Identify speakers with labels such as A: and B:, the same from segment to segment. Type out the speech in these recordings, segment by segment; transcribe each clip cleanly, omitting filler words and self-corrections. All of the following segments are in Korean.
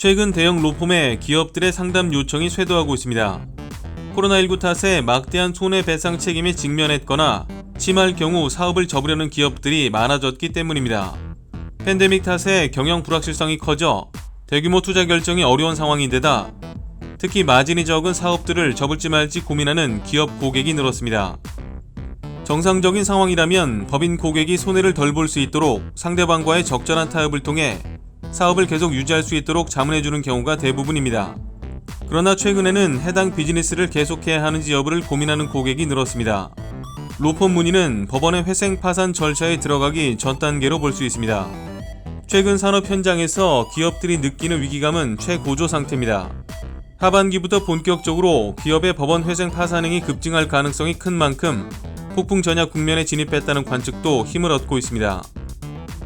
A: 최근 대형 로펌의 기업들의 상담 요청이 쇄도하고 있습니다. 코로나19 탓에 막대한 손해배상 책임에 직면했거나 심할 경우 사업을 접으려는 기업들이 많아졌기 때문입니다. 팬데믹 탓에 경영 불확실성이 커져 대규모 투자 결정이 어려운 상황인데다 특히 마진이 적은 사업들을 접을지 말지 고민하는 기업 고객이 늘었습니다. 정상적인 상황이라면 법인 고객이 손해를 덜 볼 수 있도록 상대방과의 적절한 타협을 통해 사업을 계속 유지할 수 있도록 자문해주는 경우가 대부분입니다. 그러나 최근에는 해당 비즈니스를 계속해야 하는지 여부를 고민하는 고객이 늘었습니다. 로펌 문의는 법원의 회생 파산 절차에 들어가기 전 단계로 볼 수 있습니다. 최근 산업 현장에서 기업들이 느끼는 위기감은 최고조 상태입니다. 하반기부터 본격적으로 기업의 법원 회생 파산행이 급증할 가능성이 큰 만큼 폭풍 전야 국면에 진입했다는 관측도 힘을 얻고 있습니다.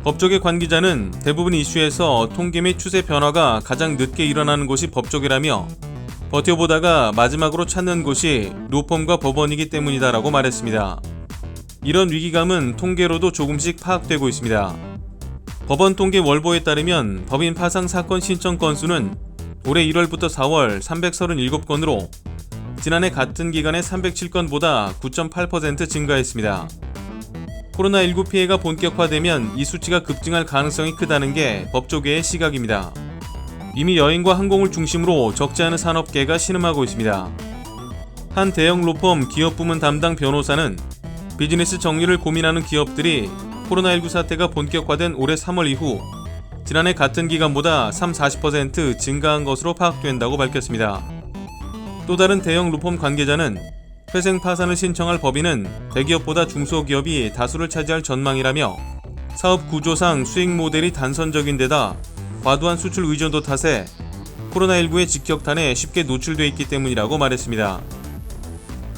A: 법조계 관계자는 대부분 이슈에서 통계 및 추세 변화가 가장 늦게 일어나는 곳이 법조계라며 버텨보다가 마지막으로 찾는 곳이 로펌과 법원이기 때문이다라고 말했습니다. 이런 위기감은 통계로도 조금씩 파악되고 있습니다. 법원 통계 월보에 따르면 법인 파상 사건 신청 건수는 올해 1월부터 4월 337건으로 지난해 같은 기간의 307건보다 9.8% 증가했습니다. 코로나19 피해가 본격화되면 이 수치가 급증할 가능성이 크다는 게 법조계의 시각입니다. 이미 여행과 항공을 중심으로 적지 않은 산업계가 신음하고 있습니다. 한 대형 로펌 기업부문 담당 변호사는 비즈니스 정리를 고민하는 기업들이 코로나19 사태가 본격화된 올해 3월 이후 지난해 같은 기간보다 30-40% 증가한 것으로 파악된다고 밝혔습니다. 또 다른 대형 로펌 관계자는 회생 파산을 신청할 법인은 대기업보다 중소기업이 다수를 차지할 전망이라며 사업 구조상 수익 모델이 단선적인 데다 과도한 수출 의존도 탓에 코로나19의 직격탄에 쉽게 노출돼 있기 때문이라고 말했습니다.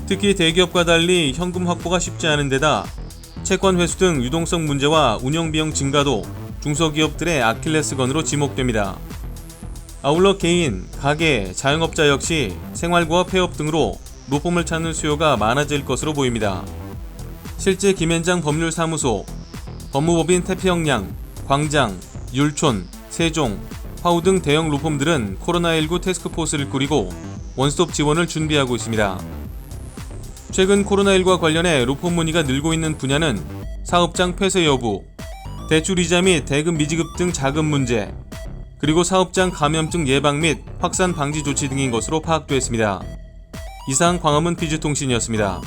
A: 특히 대기업과 달리 현금 확보가 쉽지 않은 데다 채권 회수 등 유동성 문제와 운영비용 증가도 중소기업들의 아킬레스건으로 지목됩니다. 아울러 개인, 가게, 자영업자 역시 생활고와 폐업 등으로 로펌을 찾는 수요가 많아질 것으로 보입니다. 실제 김현장 법률사무소, 법무법인 태평양, 광장, 율촌, 세종, 화우 등 대형 로펌들은 코로나19 태스크포스를 꾸리고 원스톱 지원을 준비하고 있습니다. 최근 코로나19와 관련해 로펌 문의가 늘고 있는 분야는 사업장 폐쇄 여부, 대출이자 및 대금 미지급 등 자금 문제, 그리고 사업장 감염증 예방 및 확산 방지 조치 등인 것으로 파악됐습니다. 이상 광화문 피즈통신이었습니다.